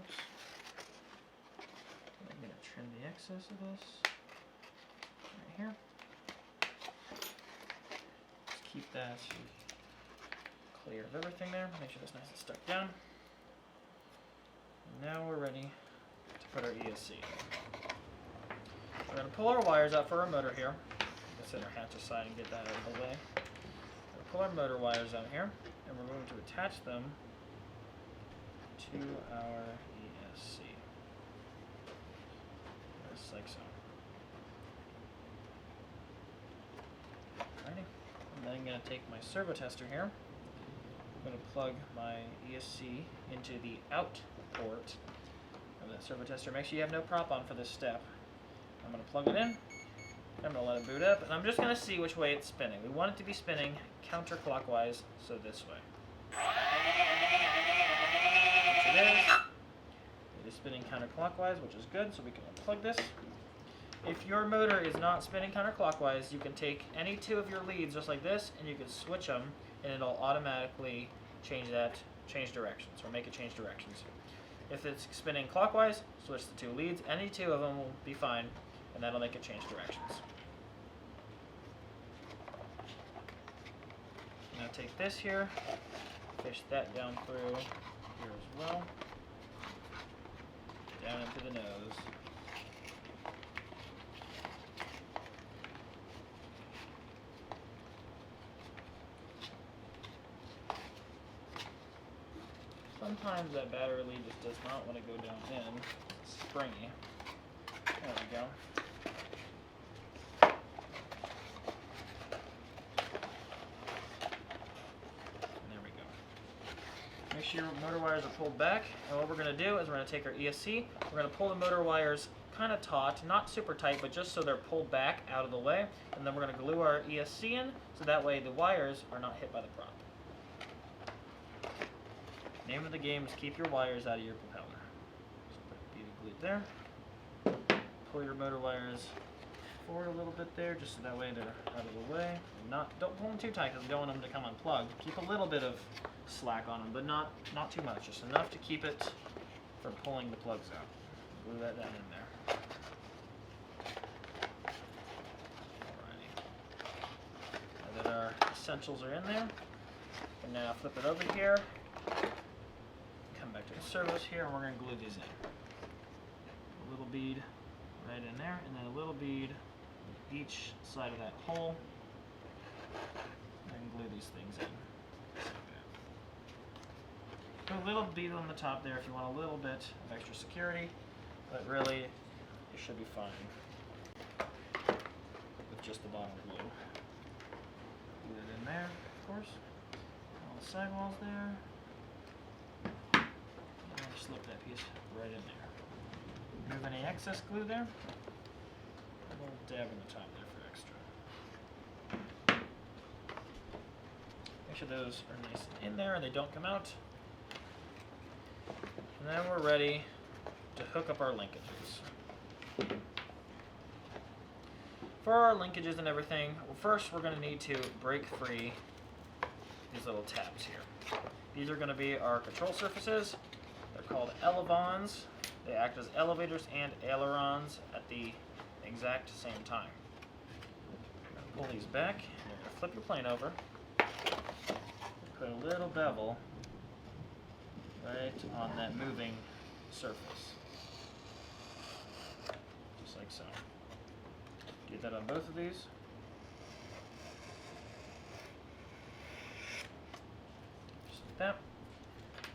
S1: Oops. I'm going to trim the excess of this right here. Just keep that clear of everything there. Make sure that's nice and stuck down. Now we're ready to put our ESC. We're going to pull our wires out for our motor here. Let's set our hatch aside and get that out of the way. We'll pull our motor wires out here, and we're going to attach them to our ESC. Just like so. Alrighty. And then I'm going to take my servo tester here. I'm going to plug my ESC into the out port of that servo tester. Make sure you have no prop on for this step. I'm going to plug it in. I'm going to let it boot up, and I'm just going to see which way it's spinning. We want it to be spinning counterclockwise, so this way. Which it is. It is spinning counterclockwise, which is good, so we can unplug this. If your motor is not spinning counterclockwise, you can take any two of your leads just like this, and you can switch them, and it'll automatically change that change directions, or make it change directions. If it's spinning clockwise, switch the two leads. Any two of them will be fine, and that'll make it change directions. Now take this here, fish that down through here as well, down into the nose. Sometimes that battery lead just does not want to go down in. It's springy. There we go. There we go. Make sure your motor wires are pulled back. And what we're going to do is we're going to take our ESC. We're going to pull the motor wires kind of taut, not super tight, but just so they're pulled back out of the way. And then we're going to glue our ESC in, so that way the wires are not hit by the prop. Name of the game is keep your wires out of your propeller. So put a bead of glue there. Pull your motor wires forward a little bit there, just so that way they're out of the way. And don't pull them too tight because you don't want them to come unplugged. Keep a little bit of slack on them, but not too much, just enough to keep it from pulling the plugs out. Glue that down in there. Alrighty. Now that our essentials are in there, and now flip it over here. Come back to the servos here, and we're going to glue these in. A little bead right in there, and then a little bead on each side of that hole. And glue these things in. Put a little bead on the top there if you want a little bit of extra security, but really, it should be fine with just the bottom glue. Glue it in there, of course. All the sidewalls there. Slip that piece right in there. Remove any excess glue there. A little dab in the top there for extra. Make sure those are nice and in there and they don't come out. And then we're ready to hook up our linkages. For our linkages and everything, well, first we're going to need to break free these little tabs here. These are going to be our control surfaces. They're called elevons. They act as elevators and ailerons at the exact same time. Pull these back, and you're going to flip your plane over. Put a little bevel right on that moving surface. Just like so. Get that on both of these. Just like that.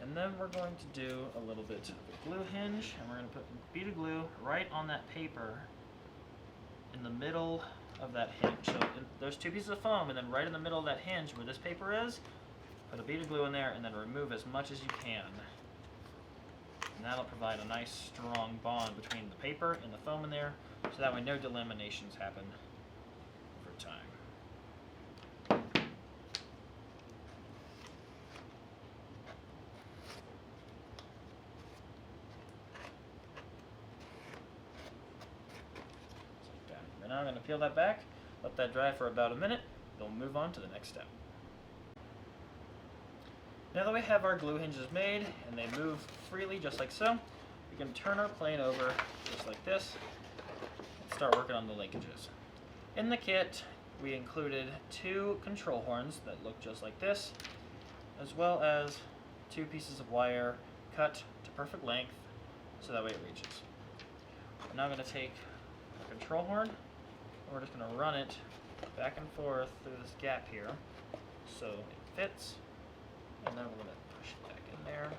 S1: And then we're going to do a little bit of a glue hinge, and we're going to put a bead of glue right on that paper in the middle of that hinge. So there's two pieces of foam, and then right in the middle of that hinge where this paper is, put a bead of glue in there, and then remove as much as you can. And that'll provide a nice strong bond between the paper and the foam in there, so that way no delaminations happen over time. Now I'm going to peel that back, let that dry for about a minute, then we'll move on to the next step. Now that we have our glue hinges made and they move freely just like so, we can turn our plane over just like this and start working on the linkages. In the kit, we included 2 control horns that look just like this, as well as 2 pieces of wire cut to perfect length so that way it reaches. I'm now going to take a control horn. We're just going to run it back and forth through this gap here so it fits, and then we're going to push it back in there.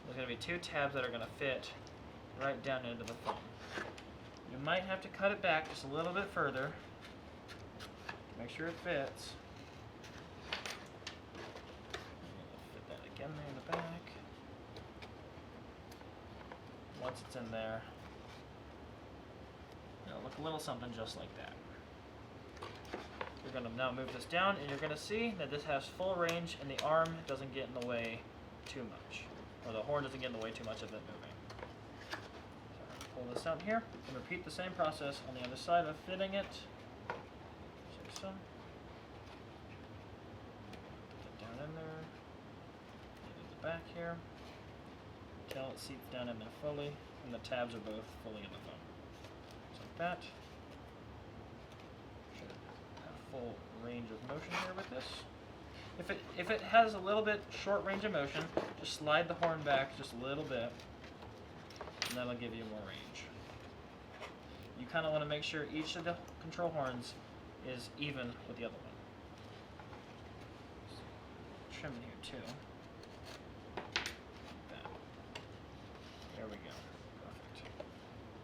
S1: There's going to be 2 tabs that are going to fit right down into the foam. You might have to cut it back just a little bit further to make sure it fits. Fit that again there in the back. Once it's in there, it'll look a little something just like that. You're going to now move this down, and you're going to see that this has full range, and the arm doesn't get in the way too much, or the horn doesn't get in the way too much of it moving. So pull this out here, and repeat the same process on the other side of fitting it. Just like so. Put it down in there, into the back here until it seats down in there fully, and the tabs are both fully in the foam. Just like that. Should have full range of motion here with this. If it has a little bit short range of motion, just slide the horn back just a little bit, and that'll give you more range. You kind of want to make sure each of the control horns is even with the other one. Trim in here too. Like that. There we go. Perfect.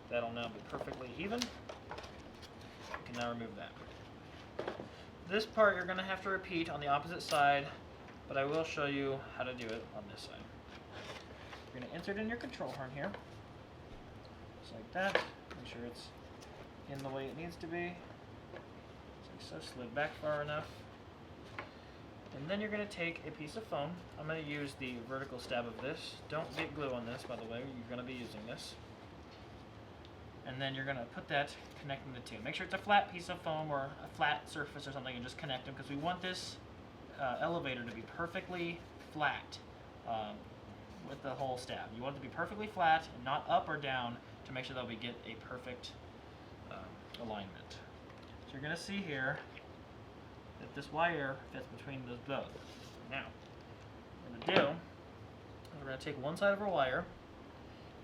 S1: That'll now be perfectly even. You can now remove that. This part you're going to have to repeat on the opposite side, but I will show you how to do it on this side. You're going to insert in your control horn here, just like that. Make sure it's in the way it needs to be. Just like so, slid back far enough. And then you're going to take a piece of foam. I'm going to use the vertical stab of this. Don't get glue on this, by the way. You're going to be using this. And then you're going to put that connecting the two. Make sure it's a flat piece of foam or a flat surface or something, and just connect them, because we want this elevator to be perfectly flat with the whole stab. You want it to be perfectly flat and not up or down to make sure that we get a perfect alignment. So you're going to see here that this wire fits between those both. Now, what we're going to do is we're going to take one side of our wire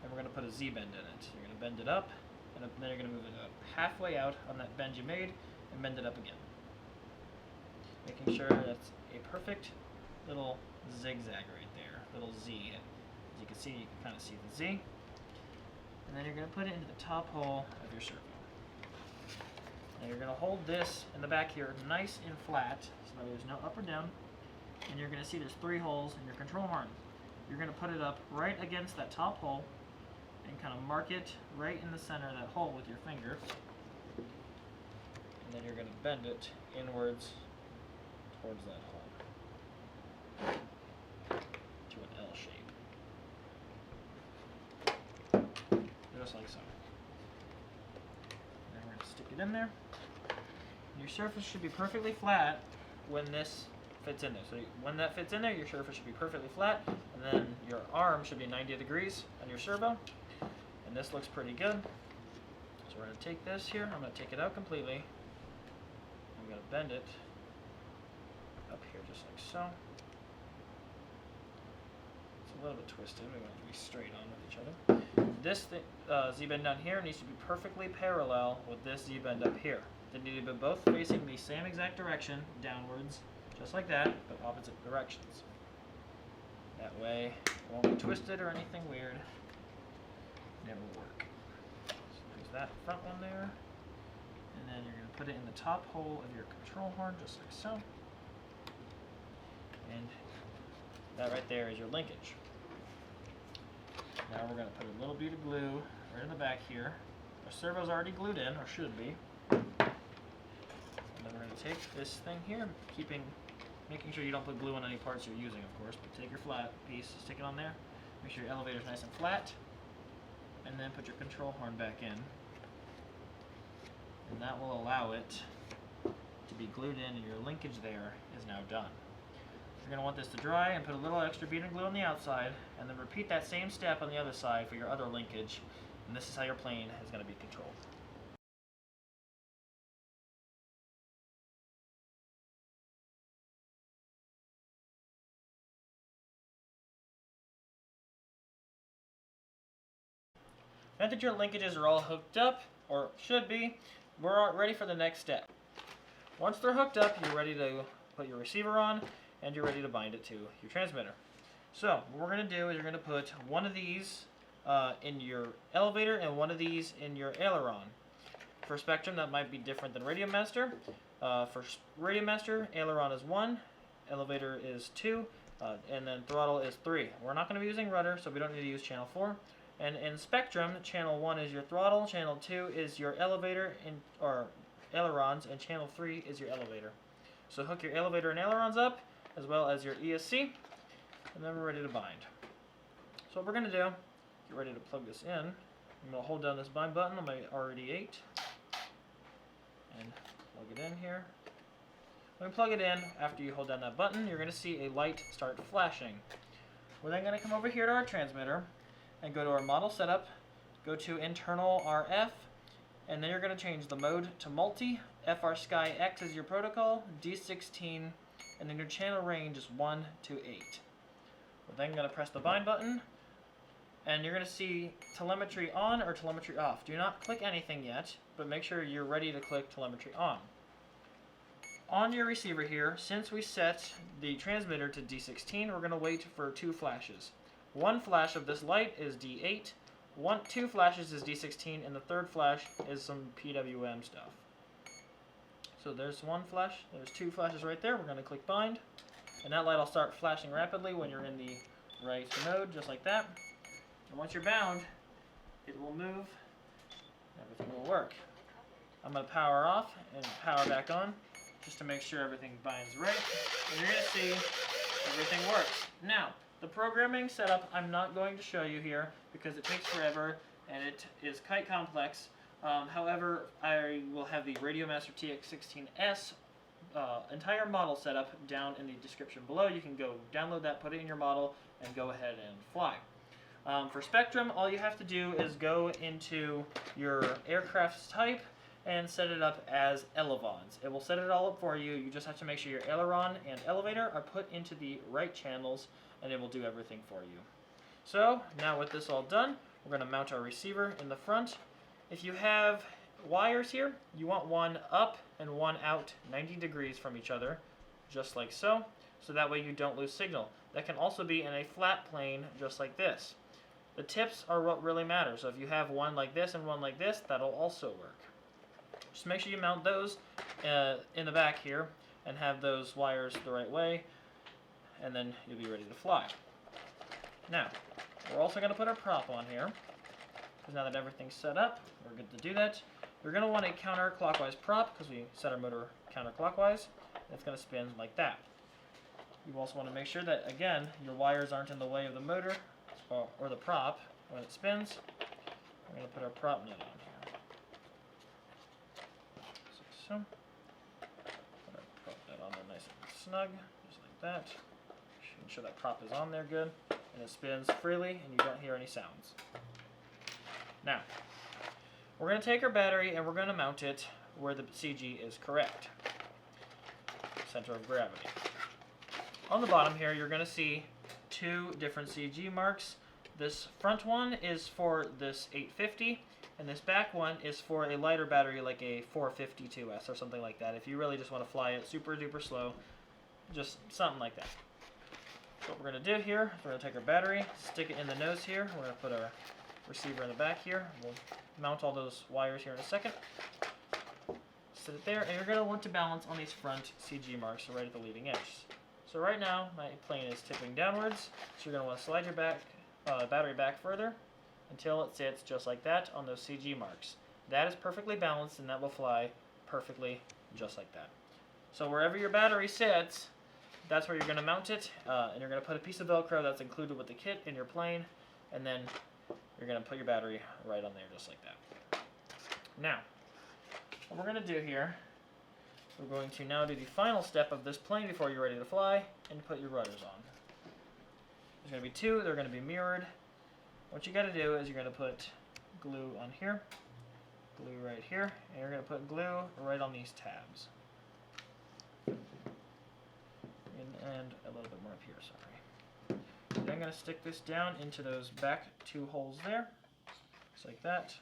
S1: and we're going to put a Z-bend in it. So you're going to bend it up, and then you're going to move it up halfway out on that bend you made and bend it up again. Making sure that's a perfect little zigzag right there, little Z. As you can see, you can kind of see the Z. And then you're going to put it into the top hole of your servo. Now you're going to hold this in the back here nice and flat so that there's no up or down. And you're going to see there's 3 holes in your control horn. You're going to put it up right against that top hole and kind of mark it right in the center of that hole with your finger. And then you're going to bend it inwards towards that hole to an L shape. Just like so. Then we're going to stick it in there. Your surface should be perfectly flat when this fits in there. So when that fits in there, your surface should be perfectly flat, and then your arm should be 90 degrees on your servo. And this looks pretty good. So we're going to take this here, I'm going to take it out completely. I'm going to bend it up here just like so. It's a little bit twisted, we want it to be straight on with each other. This Z-bend down here needs to be perfectly parallel with this Z-bend up here. They need to be both facing the same exact direction, downwards, just like that, but opposite directions. That way it won't be twisted or anything weird. And it will work. So there's that front one there. And then you're going to put it in the top hole of your control horn, just like so. And that right there is your linkage. Now we're going to put a little bit of glue right in the back here. Our servo's already glued in, or should be. And then we're going to take this thing here, making sure you don't put glue on any parts you're using, of course, but take your flat piece, stick it on there, make sure your elevator's nice and flat, and then put your control horn back in. And that will allow it to be glued in, and your linkage there is now done. You're going to want this to dry and put a little extra bead of glue on the outside, and then repeat that same step on the other side for your other linkage, and this is how your plane is going to be controlled. Now that your linkages are all hooked up, or should be, we're ready for the next step. Once they're hooked up, you're ready to put your receiver on, and you're ready to bind it to your transmitter. So what we're going to do is you're going to put one of these in your elevator and one of these in your aileron. For Spectrum, that might be different than Radiomaster. For Radiomaster, aileron is 1, elevator is 2, and then throttle is 3. We're not going to be using rudder, so we don't need to use channel 4. And in Spectrum, channel 1 is your throttle, channel 2 is your elevator or ailerons, and channel 3 is your elevator. So hook your elevator and ailerons up, as well as your ESC, and then we're ready to bind. So what we're going to do, get ready to plug this in. I'm going to hold down this bind button on my RD8 and plug it in here. When you plug it in, after you hold down that button, you're going to see a light start flashing. We're then going to come over here to our transmitter and go to our model setup, go to internal RF, and then you're going to change the mode to multi. FR X is your protocol, D16, and then your channel range is 1 to 8. We're then going to press the bind button, and you're going to see telemetry on or telemetry off. Do not click anything yet, but make sure you're ready to click telemetry on. On your receiver here, since we set the transmitter to D16, we're going to wait for 2 flashes. One flash of this light is D8, 2 flashes is D16, and the third flash is some PWM stuff. So there's 1 flash, there's 2 flashes right there. We're going to click bind, and that light will start flashing rapidly when you're in the right mode, just like that. And once you're bound, it will move, everything will work. I'm going to power off and power back on, just to make sure everything binds right, and you're going to see everything works. Now, the programming setup I'm not going to show you here because it takes forever and it is quite complex. However, I will have the Radiomaster TX16S entire model setup down in the description below. You can go download that, put it in your model, and go ahead and fly. For Spectrum, all you have to do is go into your aircraft's type and set it up as elevons. It will set it all up for you. You just have to make sure your aileron and elevator are put into the right channels, and it will do everything for you. So, now with this all done, we're going to mount our receiver in the front. If you have wires here, you want one up and one out 90 degrees from each other, just like so that way you don't lose signal. That can also be in a flat plane, just like this. The tips are what really matter, so if you have one like this and one like this, that'll also work. Just make sure you mount those in the back here and have those wires the right way, and then you'll be ready to fly. Now, we're also going to put our prop on here, because now that everything's set up, we're good to do that. You're going to want a counterclockwise prop, because we set our motor counterclockwise, and it's going to spin like that. You also want to make sure that, again, your wires aren't in the way of the motor or the prop when it spins. We're going to put our prop nut on here. So. Put our prop nut on there nice and snug, just like that. Make sure that prop is on there good, and it spins freely, and you don't hear any sounds. Now, we're going to take our battery and we're going to mount it where the CG is correct. Center of gravity. On the bottom here, you're going to see 2 different CG marks. This front one is for this 850, and this back one is for a lighter battery like a 452S or something like that. If you really just want to fly it super duper slow, just something like that. So what we're going to do here is we're going to take our battery, stick it in the nose here. We're going to put our receiver in the back here. We'll mount all those wires here in a second. Sit it there, and you're going to want to balance on these front CG marks right at the leading edge. So right now, my plane is tipping downwards, so you're going to want to slide your battery back further until it sits just like that on those CG marks. That is perfectly balanced, and that will fly perfectly just like that. So wherever your battery sits, that's where you're going to mount it, and you're going to put a piece of Velcro that's included with the kit in your plane, and then you're going to put your battery right on there just like that. Now, what we're going to do here, we're going to now do the final step of this plane before you're ready to fly, and put your rudders on. There's going to be 2, they're going to be mirrored. What you got to do is you're going to put glue on here, glue right here, and you're going to put glue right on these tabs. And a little bit more up here, sorry. Then I'm going to stick this down into those back 2 holes there, just like that.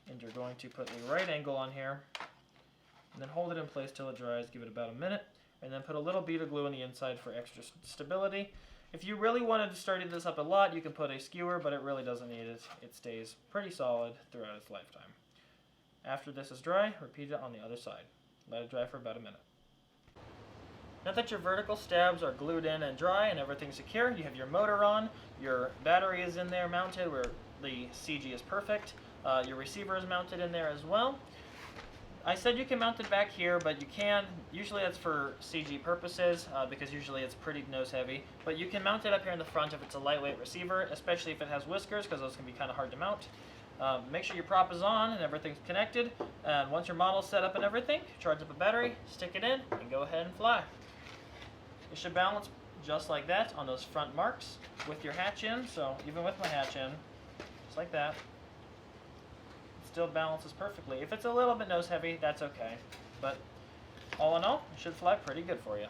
S1: And you're going to put a right angle on here, and then hold it in place till it dries, give it about a minute, and then put a little bead of glue on the inside for extra stability. If you really wanted to start this up a lot, you can put a skewer, but it really doesn't need it. It stays pretty solid throughout its lifetime. After this is dry, repeat it on the other side. Let it dry for about a minute. Now that your vertical stabs are glued in and dry and everything's secure, you have your motor on, your battery is in there mounted where the CG is perfect, your receiver is mounted in there as well. I said you can mount it back here, but you can. Usually that's for CG purposes, because usually it's pretty nose heavy. But you can mount it up here in the front if it's a lightweight receiver, especially if it has whiskers, because those can be kind of hard to mount. Make sure your prop is on and everything's connected. And once your model's set up and everything, charge up a battery, stick it in, and go ahead and fly. It should balance just like that on those front marks with your hatch in. So even with my hatch in, just like that, it still balances perfectly. If it's a little bit nose heavy, that's okay. But all in all, it should fly pretty good for you.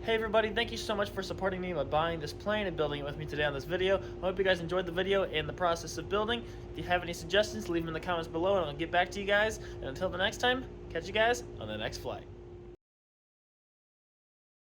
S1: Hey everybody, thank you so much for supporting me by buying this plane and building it with me today on this video. I hope you guys enjoyed the video and the process of building. If you have any suggestions, leave them in the comments below and I'll get back to you guys. And until the next time, catch you guys on the next flight.